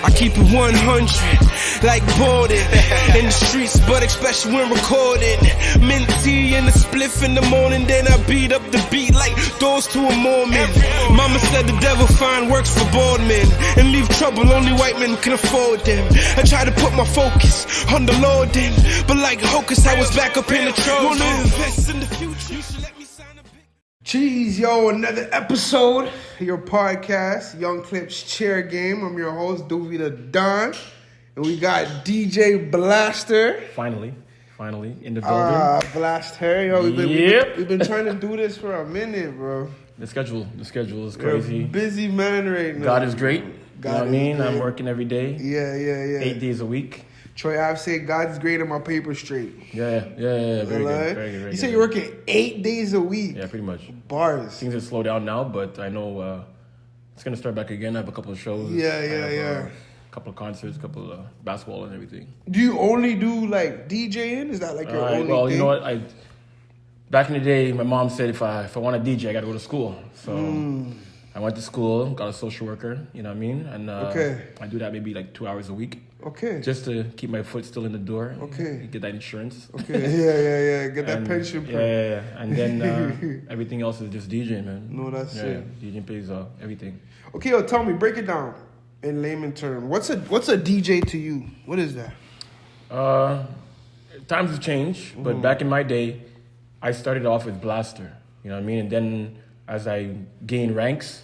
I keep it 100, like boarded in the streets, but especially when recording. Mint tea and a spliff in the morning, then I beat up the beat like doors to a Mormon. Mama said the devil find works for bored men and leave trouble only white men can afford them. I try to put my focus on the Lord then, but like Hocus, I was back up in the Trojan. Wanna invest in the future, you should let me sign a big... Jeez, yo, another episode of your podcast, Young Clips Chair Game. I'm your host, Doovie the Don, and we got DJ Blaster. Finally in the building. Blaster, yo, we've been trying to do this for a minute, bro. The schedule is You're a crazy. busy man right now. God is great. God you know what I mean? great. I'm working every day. Yeah. 8 days a week. Troy, I've said God's great and my paper straight. Yeah. Very good. You say you're working 8 days a week. Yeah, pretty much. Bars. Things have slowed down now, but I know it's gonna start back again. I have a couple of shows. Yeah. A couple of concerts, a couple of basketball and everything. Do you only do like DJing? Is that like your only well, thing? you know what? Back in the day, my mom said if I want to DJ, I got to go to school. So I went to school, got a social worker. You know what I mean? And I do that maybe like 2 hours a week. Okay. Just to keep my foot still in the door. Okay. Get that insurance. Okay. Yeah. Get that pension. Yeah. And then everything else is just DJing, man. No, that's it. DJing pays everything. Okay, yo, tell me, break it down in layman terms. What's a DJ to you? What is that? Times have changed, but back in my day, I started off with Blaster. You know what I mean? And then as I gained ranks,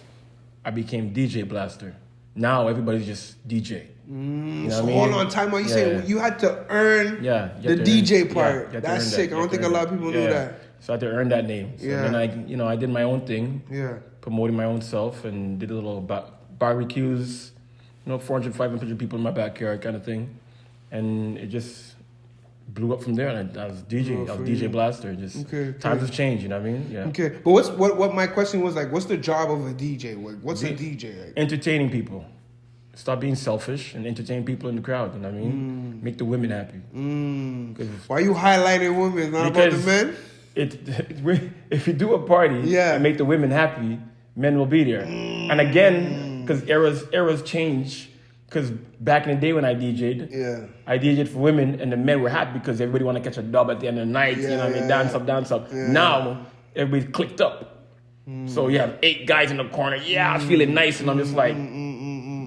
I became DJ Blaster. Now everybody's just DJ. You know So what I mean? hold on, time out. You say you had to earn the DJ part. That's sick. I don't think a lot of people knew that. So I had to earn that name. So then I did my own thing. Yeah. Promoting my own self and did a little barbecues, 400, 500 people in my backyard kind of thing. And it just blew up from there. And I was DJ. I was DJ Blaster. Times have changed, you know what I mean? Yeah. Okay. But what my question was like, what's the job of a DJ? What's a DJ like? Entertaining people. Stop being selfish and entertain people in the crowd, you know what I mean? Make the women happy. Why you highlighting women, not about the men? If you do a party and make the women happy, men will be there. And again, because eras change, because back in the day when I DJ'd, I DJ'd for women and the men were happy because everybody want to catch a dub at the end of the night, you know what I mean? Dance up. Yeah. Now, everybody's clicked up. So you have 8 guys in the corner, I'm feeling nice, and I'm just like,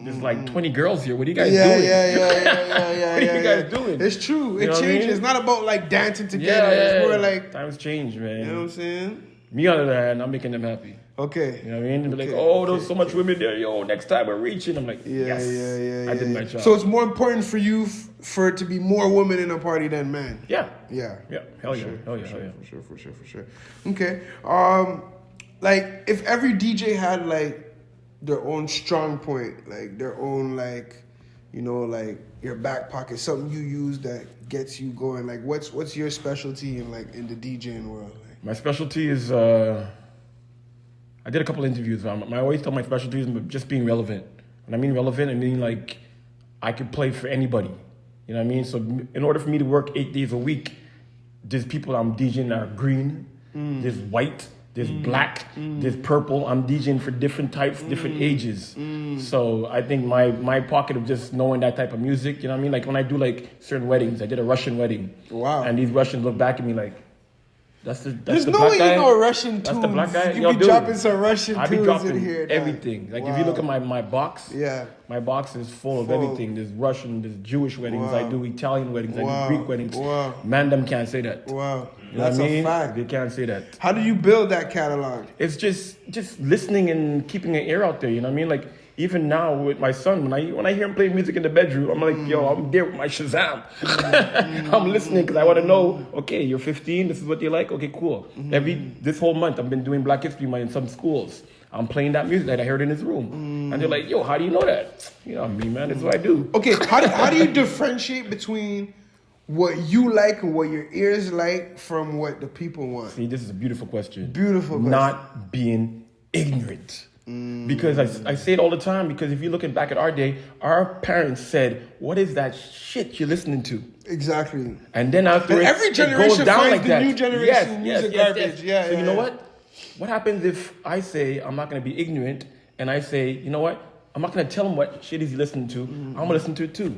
there's like 20 girls here. What are you guys doing? Yeah. What are you guys doing? It's true. You it changes. I mean? It's not about like dancing together. It's more like times change, man. You know what I'm saying? Me on the other hand, I'm making them happy. Okay. You know what I mean? They're like, there's so much women there. Yo, next time we're reaching. I'm like, yes. I did my job. So it's more important for you for it to be more women in a party than men. Yeah. Hell yeah. For sure. Okay. Like if every DJ had like their own strong point, like their own like, like your back pocket, something you use that gets you going. Like what's your specialty in the DJing world? Like, my specialty is I did a couple interviews. I always tell my specialty is just being relevant. When I mean relevant, I mean like I could play for anybody. You know what I mean? So in order for me to work 8 days a week, there's people I'm DJing that are green, there's white, there's black, there's purple. I'm DJing for different types, different ages. So I think my pocket of just knowing that type of music, you know what I mean? Like when I do like certain weddings, I did a Russian wedding. Wow. And these Russians look back at me like, that's the There's the no black way guy. you know Russian tunes. That's the black guy. You be dropping some Russian I be tunes dropping in here. everything. Like if you look at my box, my box is full of everything. There's Russian, there's Jewish weddings. I do Italian weddings. I do Greek weddings. Man, them can't say that. Wow. You know That's what I mean? a fact. They can't say that. How do you build that catalog? It's just listening and keeping an ear out there. You know what I mean? Like even now with my son, when I hear him play music in the bedroom, I'm like, yo, I'm there with my Shazam. I'm listening because I want to know. Okay, you're 15. This is what you like. Okay, cool. This whole month, I've been doing Black History Month in some schools. I'm playing that music that I heard in his room, and they're like, yo, how do you know that? You know me, man. That's what I do. Okay, how do you differentiate between what you like and what your ears like from what the people want? See, this is a beautiful question. Beautiful question. Not being ignorant. Because I say it all the time, because if you're looking back at our day, our parents said, what is that shit you're listening to? Exactly. And then after every generation it goes down finds like the that. new generation music garbage. Yeah, so you know what? What happens if I say I'm not going to be ignorant and I say, you know what? I'm I'm not gonna tell him what shit he's listening to. I'm gonna listen to it too.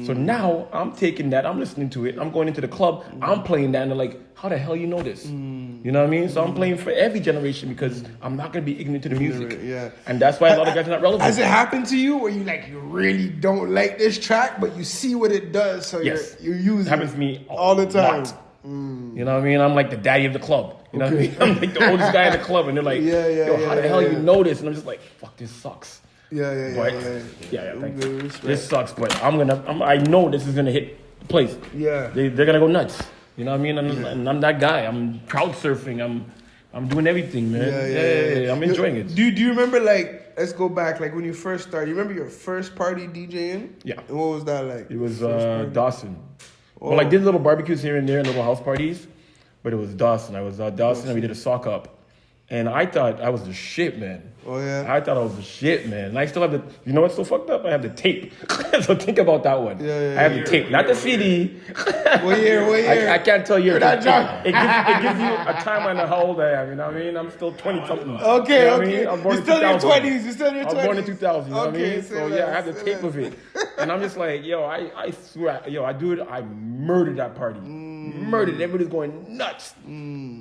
So now I'm taking that, I'm listening to it, I'm going into the club, I'm playing that, and they're like, how the hell you know this? You know what I mean? So I'm playing for every generation because I'm not gonna be ignorant to the music. Yeah. And that's why a lot of guys are not relevant. Has it happened to you where you really don't like this track, but you see what it does, so Yes. you use It happens to me all the time? You know what I mean? I'm like the daddy of the club. You know what I mean? I'm like the oldest guy in the club, and they're like, how the hell you know this? And I'm just like, fuck, this sucks. Yeah. Thank you. This sucks, but I know this is gonna hit the place. Yeah. They're gonna go nuts. You know what I mean? And I'm that guy. I'm crowd surfing. I'm doing everything, man. Yeah. I'm enjoying it. Do you remember, like, let's go back, like when you first started, you remember your first party DJing? Yeah. And what was that like? It was Dawson. Well, I did little barbecues here and there and little house parties, but it was Dawson. I was Dawson, and we did a sock up. And I thought I was the shit, man. Oh, yeah? I thought I was the shit, man. And I still have you know what's so fucked up? I have the tape. So think about that one. Yeah, I have the tape, not the CD. What year? I can't tell you. You're not drunk. It gives you a timeline of how old I am, you know what I mean? I'm still 20-something. Okay, you know what okay. I mean? I'm born You're in still in your 2000. 20s. You're still in your 20s. I was born in 2000, you know what I mean? So that, yeah, I have the tape of it. And I'm just like, yo, I swear, I do it. I murdered that party. Murdered. Everybody's going nuts.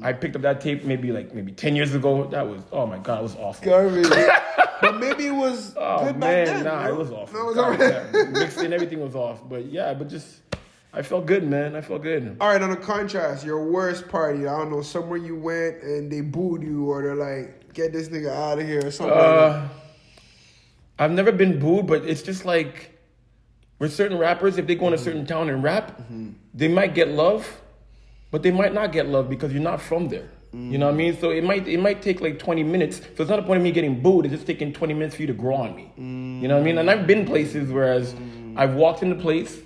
I picked up that tape maybe 10 years ago. That was, oh my God, it was awful. Garbage. But maybe it was good back then. It was awful. No, it was God, alright. yeah, mixing, everything was off. But yeah, I felt good, man. I felt good. All right, on a contrast, your worst party, I don't know, somewhere you went and they booed you, or they're like, get this nigga out of here, or something like that. I've never been booed, but it's just like with certain rappers, if they go in a certain town and rap, they might get love, but they might not get love because you're not from there. You know what I mean? So it might take like 20 minutes. So it's not a point of me getting booed. It's just taking 20 minutes for you to grow on me. You know what I mean? And I've been places whereas I've walked in the place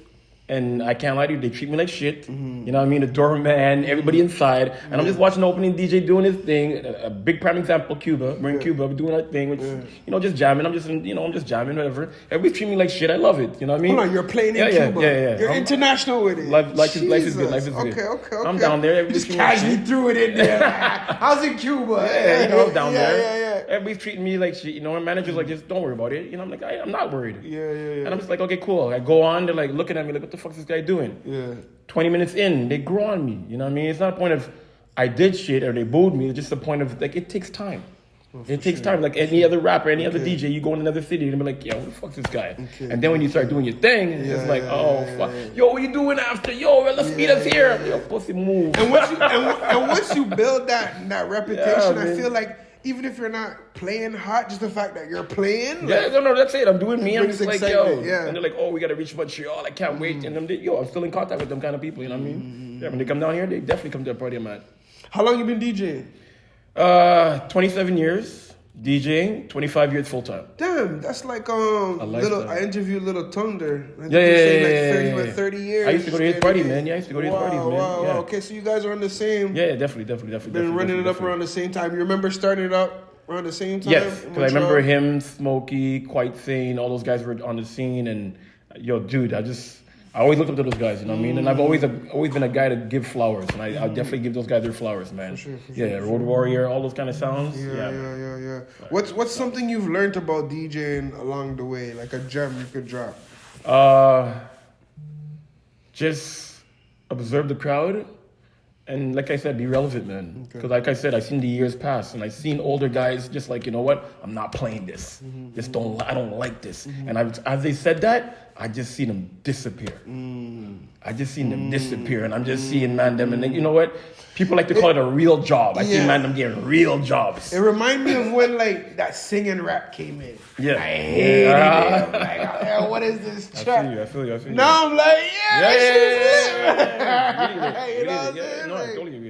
and I can't lie to you, they treat me like shit. You know what I mean? The doorman, everybody inside. And I'm just watching the opening DJ doing his thing. A big prime example, Cuba. We're in Cuba, we're doing our thing, which, just jamming. I'm just jamming, whatever. Everybody treat me like shit. I love it. You know what I mean? Hold on, you're playing in Cuba. Yeah. You're international with it. Life is good. Life is good. Okay. I'm down there. Just casually threw it in there. How's it Cuba? Yeah, I'm down there. Yeah. Everybody's treating me like shit. My manager's like, just don't worry about it. I'm like, I'm not worried. Yeah. And I'm just like, okay, cool. I go on. They're like looking at me like, what the fuck is this guy doing? Yeah. 20 minutes in, they grow on me. You know what I mean? It's not a point of I did shit or they booed me. It's just a point of like, it takes time. It takes time. Like any other rapper, any other DJ, you go in another city and be like, yo, who the fuck's this guy? And then when you start doing your thing, it's like, fuck. Yo, what you doing after? Yo, let's meet us here. Yo, pussy move. And once you build that reputation, I feel like even if you're not playing hot, just the fact that you're playing. No, that's it. I'm doing me. I'm just like, yo. Yeah. And they're like, oh, we got to reach Montreal. I can't wait. And I'm still in contact with them kind of people. You know what I mean? Yeah, when they come down here, they definitely come to a party I'm at. How long you been DJing? 27 years. DJing, 25 years full time. Damn, that's like I interviewed Little Thunder. Yeah. 30 years. I used to go to his party, man. Yeah, I used to go to his parties, man. Wow. Okay, so you guys are on the same. Yeah, definitely. Been running it up around the same time. You remember starting it up around the same time? Yes, because I remember him, Smokey, Quite Sane, all those guys were on the scene, and yo, dude, I always looked up to those guys, you know what I mean? And I've always been a guy to give flowers, and I'll definitely give those guys their flowers, man. For sure. Road Warrior, all those kind of sounds. Yeah. What's something you've learned about DJing along the way, like a gem you could drop? Just observe the crowd, and like I said, be relevant, man. Because like I said, I've seen the years pass, and I've seen older guys just like, you know what? I'm not playing this. I don't like this. And as they said that, I just seen them disappear. I just seen them disappear, and I'm just seeing them, and then, you know what? People like to call it a real job. I see them getting real jobs. It reminded me of when like that singing rap came in. Yeah. I hated it. Like, what is this track? I feel you. Now I'm like,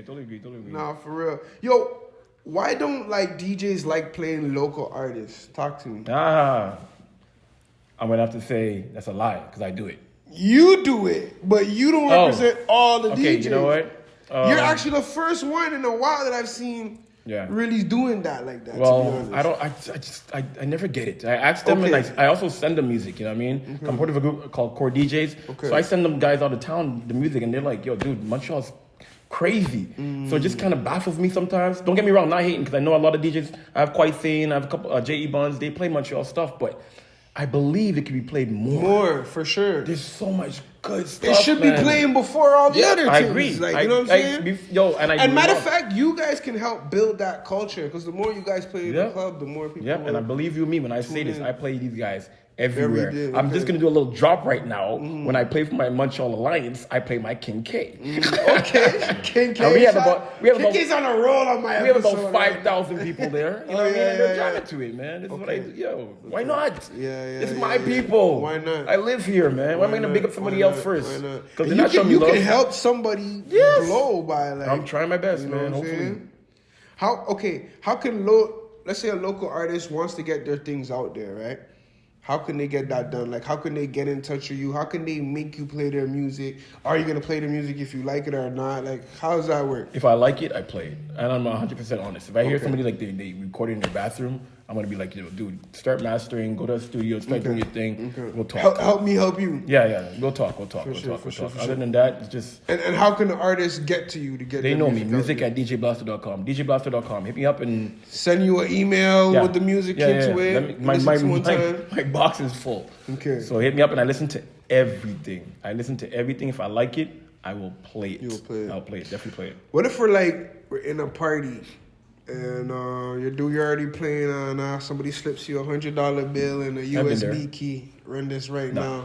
Totally agree. Nah, for real. Yo, why don't like DJs like playing local artists? Talk to me. I'm gonna have to say that's a lie because I do it. You do it, but you don't represent all the DJs. Okay, you know what? You're actually the first one in a while that I've seen really doing that like that. Well, to be honest. I never get it. I ask them and I also send them music, you know what I mean? I'm part of a group called Core DJs. So I send them guys out of town the music and they're like, yo, dude, Montreal's crazy. So it just kind of baffles me sometimes. Don't get me wrong, I'm not hating because I know a lot of DJs. I have Quite Sane, I have a couple J.E. Buns, they play Montreal stuff, but I believe it could be played more. More, for sure. There's so much good stuff. It should be playing before all the other things. I agree. Like, you know what I'm saying? And matter of fact, you guys can help build that culture because the more you guys play in the club, the more people. And I believe you me when I say this. I play these guys everywhere. Every day, I'm just gonna do a little drop right now. When I play for my Montreal Alliance, I play my King K. Okay, King K. And we have about K's on a roll on my. We have about 5,000 people there. You know what I mean? yeah, They're jamming to it, man. This is what I do. Yo, why not? Yeah. It's my people. Why not? I live here, man. Why am I gonna big up somebody else first? Why not? Because they're not showing me You love. can help somebody blow by like. I'm trying my best, you know man. what I'm Hopefully. saying? How can let's say a local artist wants to get their things out there, right? How can they get that done? Like, how can they get in touch with you? How can they make you play their music? Are you going to play the music if you like it or not? Like, how does that work? If I like it, I play it. And I'm 100% honest. If I hear somebody like they record it in their bathroom, I'm going to be like, dude, start mastering, go to the studio, start doing your thing. We'll talk. Help me help you. Yeah. We'll talk. Other than that, it's just... And how can the artists get to you to get They their know me. music out Music at DJBlaster.com. DJBlaster.com. Hit me up and... Send you an email with the music into it. My box is full. Okay. So hit me up and I listen to everything. If I like it, I will play it. You'll play it. I'll play it. Definitely play it. What if we're in a party and you're already playing and somebody slips you $100 bill and a USB key? Run this right now.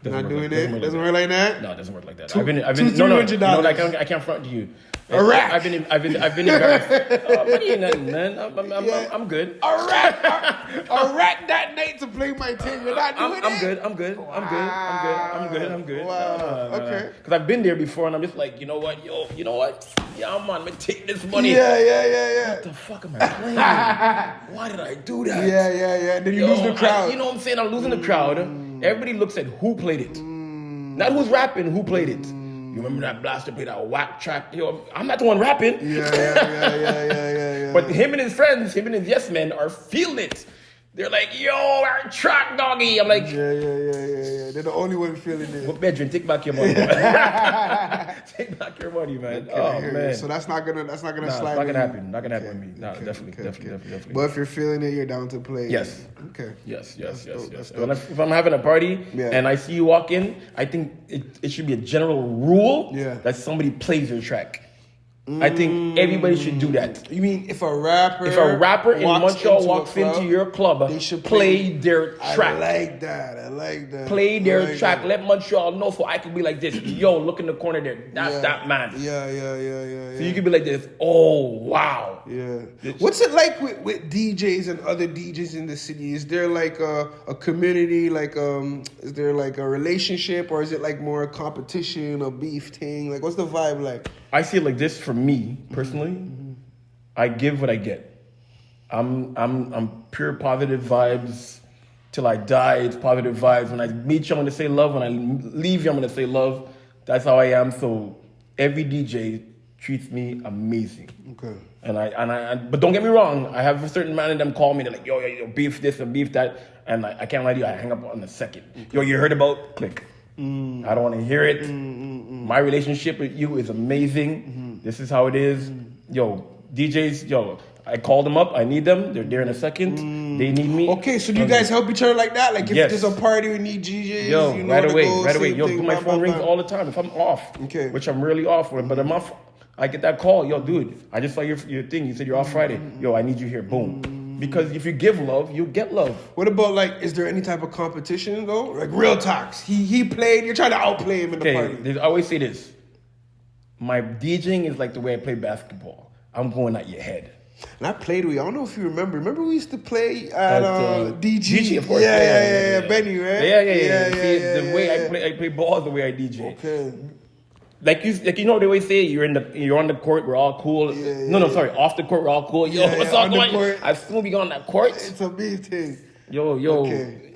Not doing it? Doesn't work like that? No, it doesn't work like that. $200. I can't front to you. A rat. I've been embarrassed. Money ain't nothing, man. I'm good. A rat that night to play my team. You're not doing it? I'm good. Wow. Okay. Because I've been there before, and I'm just like, you know what? Yeah, man, I'm gonna take this money. Yeah. What the fuck am I playing? Why did I do that? Yeah. Then you lose the crowd. You know what I'm saying? I'm losing the crowd. Everybody looks at who played it. Not who's rapping, who played it. You remember that Blaster played that whack track? Yo, I'm not the one rapping. Yeah. But him and his friends, him and his yes men are feeling it. They're like, yo, our track doggy. I'm like, yeah. They're the only one feeling it. Well, bedroom, take back your money. Take back your money, man. Okay, man. So that's not gonna slide. It's not gonna happen. Not gonna happen with me. No, definitely. But if you're feeling it, you're down to play. Yes. Okay. Yes. That's If I'm having a party and I see you walk in, I think it should be a general rule that somebody plays your track. I think everybody should do that. You mean if a rapper in Montreal walks into your club, they should play their track. I like that. Play their track. Let Montreal know so I can be like this. Yo, look in the corner there. That's that man. Yeah. So you can be like this. Oh, wow. Yeah. What's it like with DJs and other DJs in the city? Is there like a community? Like is there like a relationship, or is it like more a competition, a beef thing? Like, what's the vibe like? I see it like this for me personally. I give what I get. I'm pure positive vibes till I die. It's positive vibes. When I meet you, I'm gonna say love. When I leave you, I'm gonna say love. That's how I am. So every DJ treats me amazing. Okay. But don't get me wrong. I have a certain man in them call me. They're like, yo, beef this and beef that, and I can't lie to you. I hang up on the second. Okay. Yo, you heard about? Click. I don't want to hear it. My relationship with you is amazing. This is how it is. Yo, DJs, I call them up. I need them. They're there in a second. They need me. Okay, so do you guys help each other like that? Like if there's a party, we need DJs. Yo, you know right away. Yo, thing, my phone rings all the time if I'm off. Okay. Which I'm really off for. But I'm off. I get that call. Yo, dude, I just saw your thing. You said you're off Friday. Yo, I need you here. Boom. Because if you give love, you get love. What about is there any type of competition though? Like real talks. He played, you're trying to outplay him in the party. I always say this. My DJing is like the way I play basketball. I'm going at your head. And I played with you. I don't know if you remember. Remember we used to play at DG? Of course. Yeah. Benny, right? Yeah. The way I play ball is the way I DJ. Okay. Like you know they always say you're on the court, we're all cool. Sorry, off the court we're all cool. Yo, what's up going on? I've still be on that court. It's a big thing. Yo.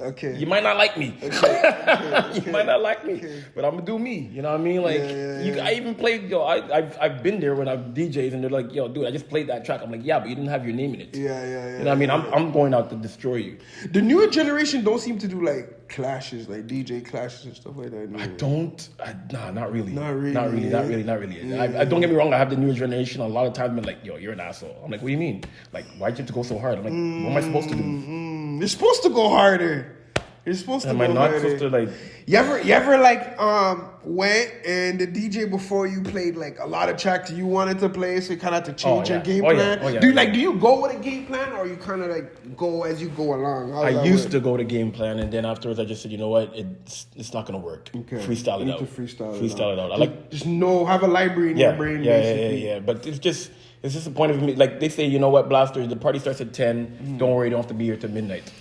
Okay. You might not like me. Okay. You might not like me, but I'm gonna do me. You know what I mean? Like, I even played. I've been there when I'm DJs, and they're like, "Yo, dude, I just played that track." I'm like, "Yeah, but you didn't have your name in it." Yeah. You know what I mean? I'm going out to destroy you. The newer generation don't seem to do like clashes, like DJ clashes and stuff like that. Not really. Not really. I don't get me wrong. I have the newer generation. A lot of times been like, "Yo, you're an asshole." I'm like, "What do you mean? Like, why'd you have to go so hard?" I'm like, "What am I supposed to do?" You're supposed to go harder. You're supposed to Am go I not harder. supposed to like? You ever like went and the DJ before you played like a lot of tracks you wanted to play, so you kind of had to change your game plan? Do you go with a game plan, or you kind of like go as you go along? I used to go to game plan, and then afterwards I just said, you know what, it's not gonna work. Okay. Freestyle it out. Freestyle it out. I like just have a library in your brain. Yeah. But it's just the point of me. Like they say, you know what, Blaster, the party starts at 10. Don't worry, you don't have to be here till midnight.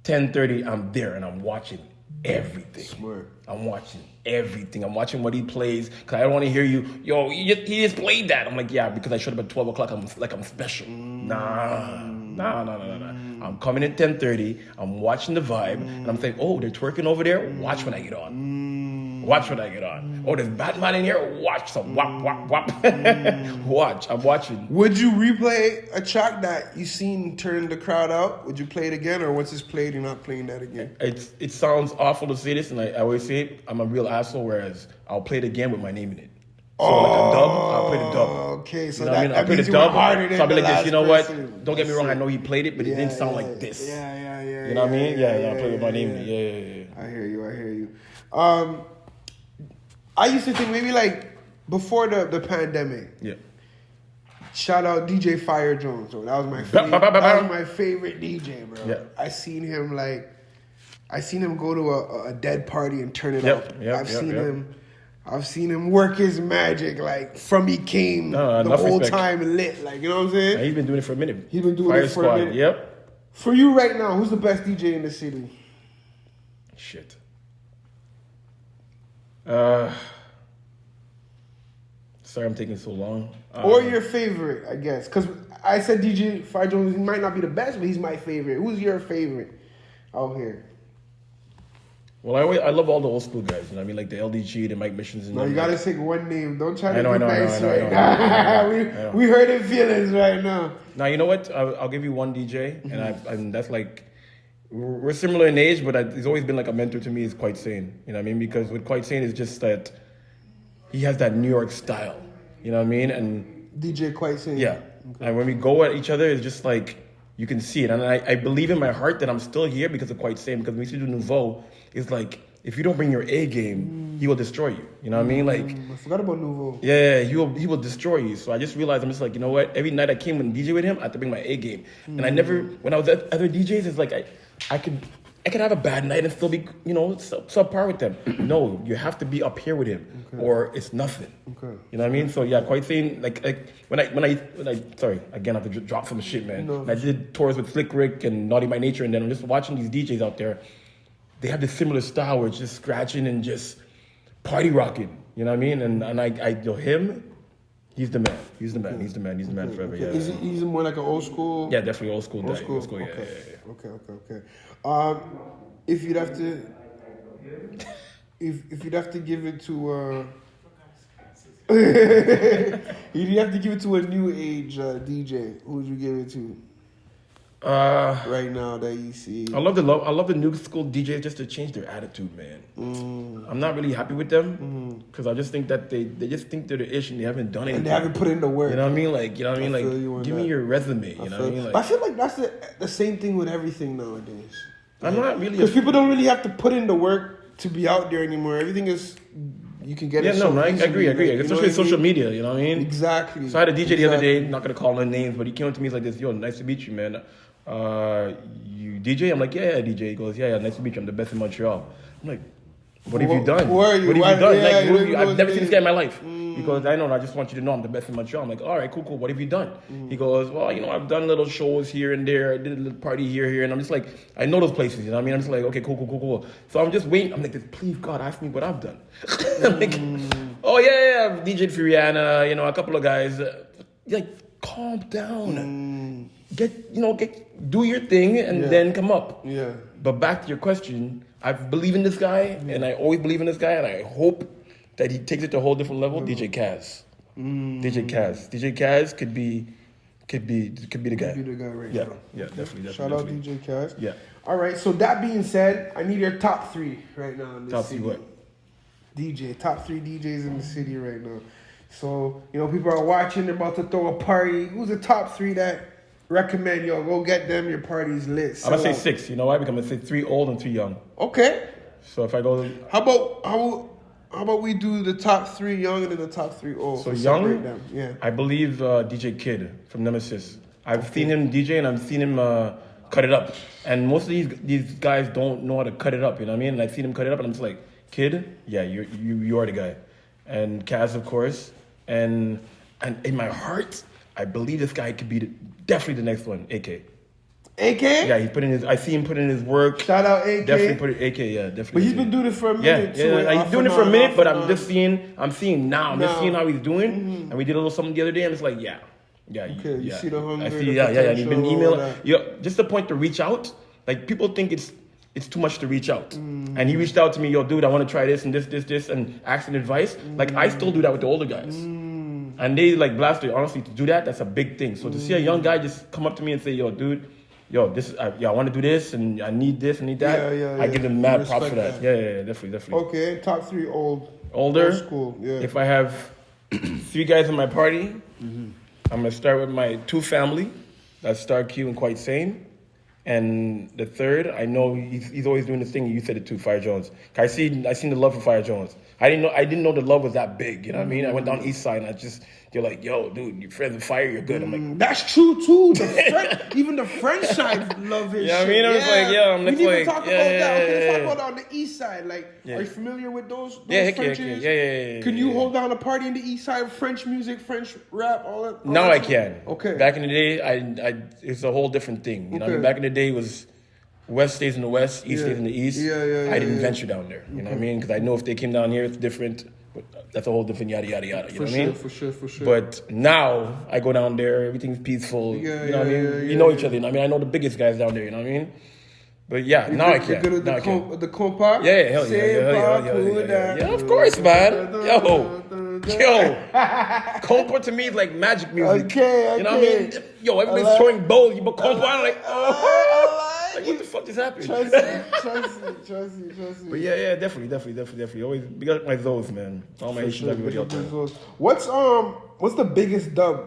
10:30, I'm there and I'm watching everything. Smart. I'm watching everything. I'm watching what he plays, because I don't want to hear you, yo, he just played that. I'm like, yeah, because I showed up at 12 o'clock, I'm special. Nah. I'm coming at 10:30, I'm watching the vibe, and I'm saying, oh, they're twerking over there? Watch when I get on. Watch when I get on. Oh, there's Batman in here? Watch some wap, wap, wap. Watch, I'm watching. Would you replay a track that you seen turn the crowd out? Would you play it again, or once it's played, you're not playing that again? It sounds awful to say this, and I always say it, I'm a real asshole, whereas I'll play it again with my name in it. So like a dub, I'll play the dub. Okay, so you know what I mean? I'll play the dub. So I'll be like this, you know what? Don't get me wrong, I know he played it, but it didn't sound like this. Yeah. You know what I mean? Yeah, I'll play with my name in it. Yeah. I hear you. I used to think maybe like before the pandemic. Yeah. Shout out DJ Fire Jones. So that was my favorite DJ, bro. Yeah. I seen him go to a dead party and turn it up. I've seen him work his magic like from he came the whole time lit. Like, you know what I'm saying? Yeah, he's been doing it for a minute. He's been doing Fire it for Squad, a minute. Yep. For you right now, who's the best DJ in the city? Shit. Sorry I'm taking so long. Or your favorite, I guess. Because I said DJ Fire Jones, he might not be the best, but he's my favorite. Who's your favorite out here? Well, I love all the old school guys. You know what I mean? Like the LDG, the Mike Missions. And no, you got to take one name. Don't try to be nice right now. We hurt in feelings right now. Now, you know what? I'll give you one DJ. And that's like, we're similar in age, but he's always been like a mentor to me, is Quite Sane. You know what I mean? Because with Quite Sane, it's just that he has that New York style. You know what I mean? And DJ Quite Sane. Yeah. Okay. And when we go at each other, it's just like, you can see it. And I believe in my heart that I'm still here because of Quite Sane. Because when we used to do Nouveau, it's like, if you don't bring your A game, he will destroy you. You know what I mean? Like, I forgot about Nouveau. Yeah, he will destroy you. So I just realized, I'm just like, you know what? Every night I came and DJ with him, I had to bring my A game. And I never, when I was at other DJs, it's like I could have a bad night and still be, you know, subpar with them. No, you have to be up here with him, or it's nothing. Okay. You know what I mean? So yeah, Quite Sane. Like when I sorry, again I have to drop some shit, man. No. I did tours with Slick Rick and Naughty by Nature, and then I'm just watching these DJs out there. They have this similar style where it's just scratching and just party rocking. You know what I mean? And I know him. He's the man. He's the man. He's the man forever. Okay. Yeah. He's more like an old school. Yeah, definitely old school. Old school. Yeah. Okay. If you'd have to, if you'd have to give it to, you'd have to give it to a new age DJ. Who would you give it to? Right now that you see, I love the new school DJs just to change their attitude, man. I'm not really happy with them because I just think that they just think they're the ish and they haven't done anything. And they haven't put in the work. You know what I mean? Like, you know what I mean? Like, give me your resume. You know what I mean? Like, I feel like that's the same thing with everything nowadays. I'm not really, because people don't really have to put in the work to be out there anymore. Everything is, you can get it. I agree. Especially social media, you know what I mean? Exactly. So I had a DJ the other day, not gonna call no names, but he came up to me, he's like this, yo, nice to meet you, man. You DJ? I'm like, yeah, DJ. He goes, yeah, nice to meet you. I'm the best in Montreal. I'm like, what have you done? Who are you? What have you done? Yeah, like, I've never seen this guy in my life. He goes, I know, I just want you to know I'm the best in Montreal. I'm like, all right, cool. What have you done? He goes, well, you know, I've done little shows here and there. I did a little party here. And I'm just like, I know those places, you know what I mean? I'm just like, okay, cool. So I'm just waiting. I'm like, please, God, ask me what I've done. I'm like, oh, yeah, I've DJed for Rihanna, you know, a couple of guys. Like, calm down. Do your thing and then come up. Yeah. But back to your question, I believe in this guy, and I always believe in this guy, and I hope that he takes it to a whole different level. DJ Kaz. DJ Kaz could be the guy. Could be the guy right now. Yeah, definitely. Shout out DJ Kaz. Yeah. All right. So that being said, I need your top three right now in this city. Top three what? Top three DJs in the city right now. So, you know, people are watching. They're about to throw a party. Who's the top three that recommend, yo, go get them, your party's lit. I'm gonna say 6. You know why? Because I'm gonna say 3 old and 3 young. Okay. So if I go, How about we do the top 3 young and then the top 3 old? so Separate young, them. Yeah. I believe DJ Kid from Nemesis. I've seen him DJ and I've seen him cut it up. And most of these guys don't know how to cut it up. You know what I mean? And I've seen him cut it up, and I'm just like, Kid, yeah, you are the guy. And Kaz, of course. And in my heart, I believe this guy could be definitely the next one. AK. AK? Yeah, I see him put in his work. Shout out AK. Definitely put it AK, yeah, definitely. But he's been doing it for a minute too. Yeah, he's doing it for a minute, but I'm seeing now. I'm seeing Now. how he's doing. And we did a little something the other day, and it's like, yeah. Okay, you see the hunger, I see, the yeah. And he's been potential, emailing. all that. Yeah, just the point to reach out. Like, people think it's too much to reach out. And he reached out to me, yo, dude, I want to try this and this, and asking advice. Like, I still do that with the older guys. And they, like, blasted. Honestly, to do that's a big thing. So to see a young guy just come up to me and say, yo, dude, I want to do this, and I need this, and need that. I give them mad props for that. Yeah, definitely. Okay, top 3 older. Old school, yeah. If I have 3 guys in my party, I'm going to start with my 2 family. That's Star Q and Quite Sane. And the third, I know he's always doing this thing. You said it too, Fire Jones. I seen the love for Fire Jones. I didn't know the love was that big. You know what I mean? I went down East Side, and they're like, yo, dude, you're friends with Fire, you're good. I'm like, that's true too. Even the French side love it. You know what I mean? I'm just like, yeah, I'm we just need like, to talk about that. Okay, let's talk about on the East Side. Like, are you familiar with those Frenches? Yeah. Can you hold down a party in the East Side? French music, French rap, all that. Now I can. Okay. Back in the day, I it's a whole different thing. You know what I mean? Back in the day, it was West stays in the West, East stays in the East. I didn't venture down there. You know what I mean? Because I know if they came down here, it's different. That's a whole different yada yada yada. You know what I mean? For sure. But now I go down there, everything's peaceful. You know what I mean? You know each other. You know what I mean? I know the biggest guys down there. You know what I mean? But yeah, now I can. The compa? Yeah, hell yeah. Yeah, of course, man. Yo, compa to me is like magic music. Okay. You know what I mean? Yo, everybody's throwing bowls, but compa, I'm like, like, what the fuck just happened? Trust me. But yeah, definitely. Always, big up my those, man. All my Asians, everybody out there. What's the biggest dub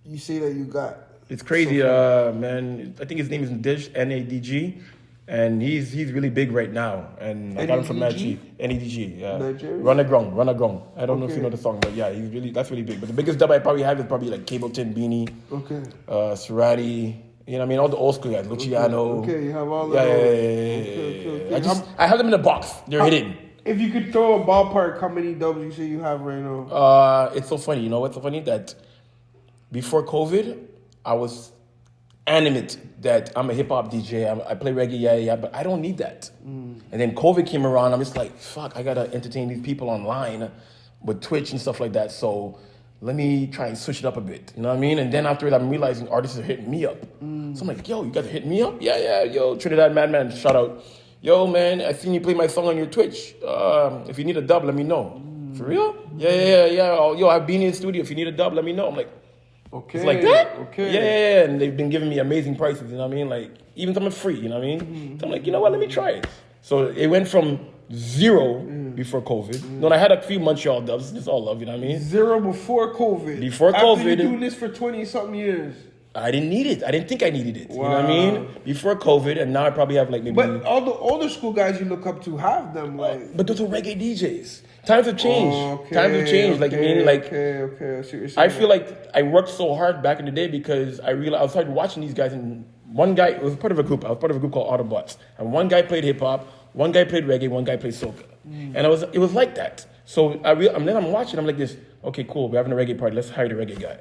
you say that you got? It's crazy, man. I think his name is Nadij, Nadg, and he's really big right now. And I got him from Nadg, yeah. Run a Grong. I don't know if you know the song, but yeah, that's really big. But the biggest dub I probably have is probably like Cableton, Beanie, Serati. You know what I mean? All the old school guys, Luciano. Okay, you have all of those. Okay. I have them in the box. They're hidden. If you could throw a ballpark, how many dubs you say you have right now? It's so funny. You know what's so funny? That before COVID, I was animate that I'm a hip hop DJ. I play reggae, but I don't need that. And then COVID came around. I'm just like, fuck, I gotta entertain these people online with Twitch and stuff like that. So let me try and switch it up a bit. You know what I mean? And then after it, I'm realizing artists are hitting me up. So I'm like, yo, you guys are hitting me up? Yeah, yo, Trinidad Madman, shout out. Yo, man, I seen you play my song on your Twitch. If you need a dub, let me know. For real? Yeah. Yo, I've been in the studio. If you need a dub, let me know. I'm like, okay. It's like that? Okay. Yeah. And they've been giving me amazing prices, you know what I mean? Like, even something free, you know what I mean? So I'm like, you know what? Let me try it. So it went from 0 before COVID. Then I had a few Montreal dubs. It's all love, you know what I mean? 0 before COVID. After you doing this for 20-something years. I didn't need it. I didn't think I needed it. Wow. You know what I mean? Before COVID, and now I probably have like maybe... But all the older school guys you look up to have them, like... But those are reggae DJs. Times have changed. Times have changed. Like, I mean, like... Okay. I see what you're saying. I feel like I worked so hard back in the day because I realized... I started watching these guys, and one guy... It was part of a group. I was part of a group called Autobots. And one guy played hip-hop, one guy played reggae, one guy played soca. And it was like that. So then I'm watching, I'm like this, okay, cool, we're having a reggae party, let's hire the reggae guy.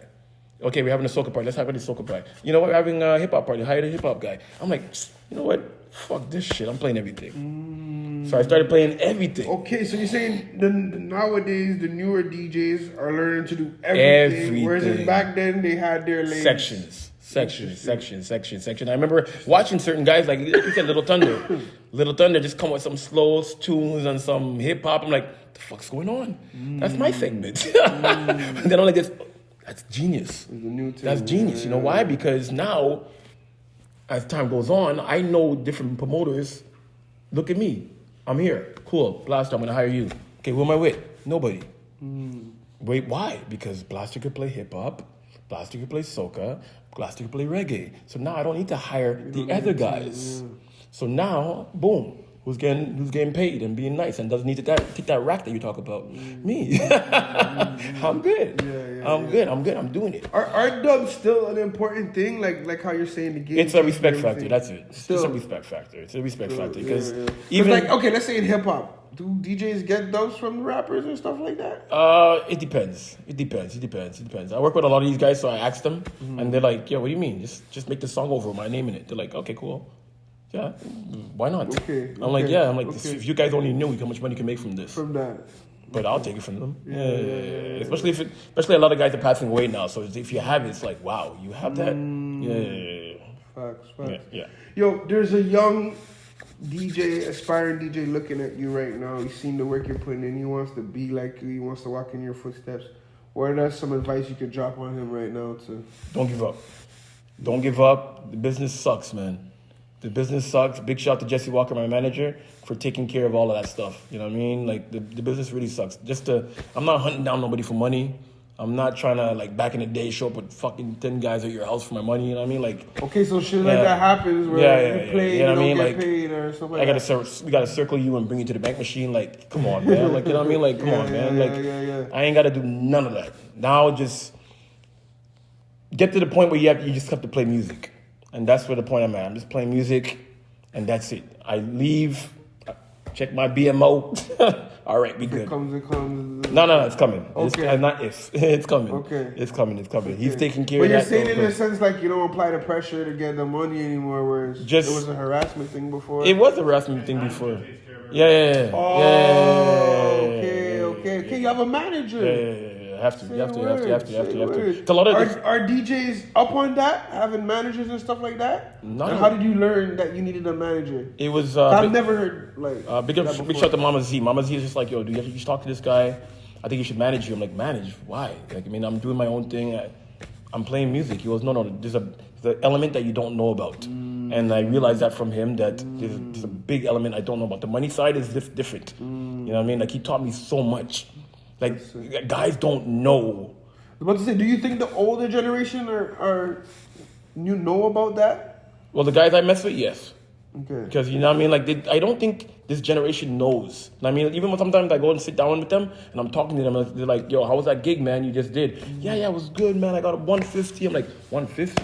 Okay, we're having a soca party, let's hire the soca guy. You know what, we're having a hip-hop party, hire the hip-hop guy. I'm like, you know what, fuck this shit, I'm playing everything. So I started playing everything. Okay, so you're saying nowadays the newer DJs are learning to do everything. Whereas back then they had their lanes. Section. I remember watching certain guys, like you said, Little Thunder. Little Thunder just come with some slow tunes and some hip hop. I'm like, what the fuck's going on? That's my segment. And then I'm like, that's genius. That's genius. You know why? Because now, as time goes on, I know different promoters. Look at me. I'm here. Cool. Blaster, I'm going to hire you. Okay, who am I with? Nobody. Wait, why? Because Blaster could play hip hop. Blaster can play soca, Blaster can play reggae. So now I don't need to hire the other guys. So now, boom, who's getting paid and being nice and doesn't need to take that rack that you talk about? Me. I'm good. I'm good. I'm doing it. Are dubs still an important thing? Like how you're saying the game? It's a respect factor. That's it. It's just a respect factor. It's a respect factor because even like, okay, let's say in hip hop, do DJs get dubs from the rappers and stuff like that? It depends. It depends. I work with a lot of these guys, so I ask them, and they're like, "Yeah, what do you mean? Just make the song over with my name in it." They're like, "Okay, cool. Yeah, why not?" I'm like, "Yeah." I'm like, "If you guys only knew how much money you can make from this." From that. But I'll take it from them. Yeah. Especially especially a lot of guys are passing away now. So if you have it, it's like, wow, you have that. Facts. Yeah. Yo, there's a young DJ, aspiring DJ looking at you right now. He's seen the work you're putting in. He wants to be like you. He wants to walk in your footsteps. What are some advice you could drop on him right now to? Don't give up. Don't give up. The business sucks, man. The business sucks. Big shout out to Jesse Walker, my manager, for taking care of all of that stuff. You know what I mean? Like, the business really sucks. I'm not hunting down nobody for money. I'm not trying to, like, back in the day, show up with fucking 10 guys at your house for my money. You know what I mean? Like, okay, so shit like that happens where you play, you know what I don't mean? get paid or something like that. We gotta circle you and bring you to the bank machine. Like, come on, man. Like, you know what I mean? Like, come on, man. Like, I ain't gotta do none of that. Now, just get to the point where you just have to play music. And that's where the point I'm at. I'm just playing music, and that's it. I leave, check my BMO. All right, be good. It comes. No, it's coming. Okay. It's not if. It's coming. Okay. It's coming. Okay. He's taking care but of that. But you're saying in a sense like you don't apply the pressure to get the money anymore, whereas it was a harassment thing before? It was a harassment thing before. Yeah. Okay. You have a manager. Yeah. You have to. It's a lot of are DJs up on that, having managers and stuff like that? No. And how did you learn that you needed a manager? It was. I've never heard like. Big shout out to Mama Z. Mama Z is just like, yo, you should talk to this guy. I think you should manage you. I'm like, manage? Why? Like, I mean, I'm doing my own thing. I'm playing music. He goes, no. There's the element that you don't know about. And I realized that from him that there's a big element I don't know about. The money side is different. You know what I mean? Like, he taught me so much. Like, guys don't know. I was about to say, do you think the older generation are you know about that? Well, the guys I mess with, yes. Okay. Because, you know what I mean? Like, I don't think this generation knows. I mean, even when sometimes I go and sit down with them and I'm talking to them, and they're like, yo, how was that gig, man, you just did? Yeah, it was good, man. I got a 150. I'm like, 150?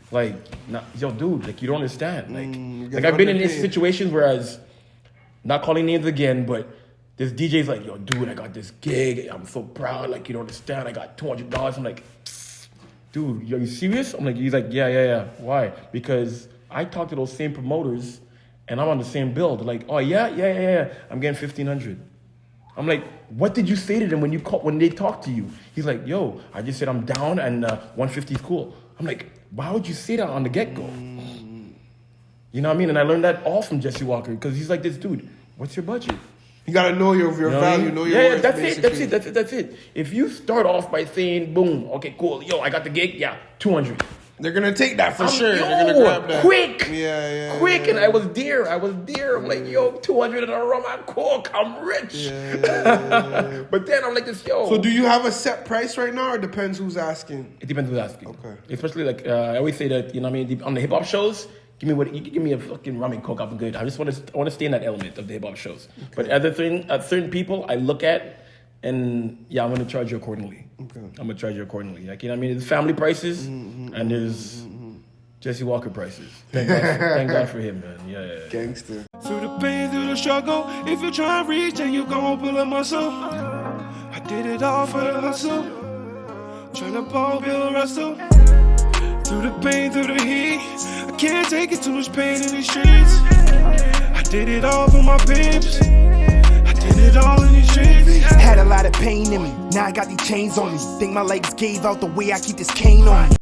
Like, nah, yo, dude, like, you don't understand. Like I've been in these situations whereas, not calling names again, but this DJ's like, yo, dude, I got this gig. I'm so proud. Like, you don't understand. I got $200. I'm like, dude, are you serious? I'm like, he's like, yeah. Why? Because I talk to those same promoters and I'm on the same bill. They're like, oh, yeah. I'm getting $1,500. I'm like, what did you say to them when they talk to you? He's like, yo, I just said I'm down and 150 is cool. I'm like, why would you say that on the get-go? You know what I mean? And I learned that all from Jesse Walker because he's like, this dude, what's your budget? You gotta know your value, know your worth. That's it. If you start off by saying, boom, okay, cool, yo, I got the gig, yeah, 200. They're gonna take that for sure. They're gonna grab that. Quick. Yeah. And I was dear. I'm like, yo, 200 in a room, I'm cool, I'm rich. Yeah. But then I'm like this, yo. So do you have a set price right now, or depends who's asking? It depends who's asking. Okay. Especially like I always say that, you know what I mean, on the hip hop shows. Give me a fucking rum and coke. I'm good. I want to stay in that element of the hip hop shows. Okay. But at certain people, I look at, and yeah, I'm gonna charge you accordingly. Okay. I'm gonna charge you accordingly. Like, you know what I mean? There's family prices and there's Jesse Walker prices. Thank God for him, man. Yeah. Gangster. Through the pain, through the struggle, if you try to reach, then you gon' pull a muscle. I did it all for the hustle. Tryna ball, build, wrestle. Through the pain, through the heat, I can't take it, too much pain in these streets. I did it all for my peeps. I did it all in these streets. Had a lot of pain in me, now I got these chains on me. Think my legs gave out the way I keep this cane on me.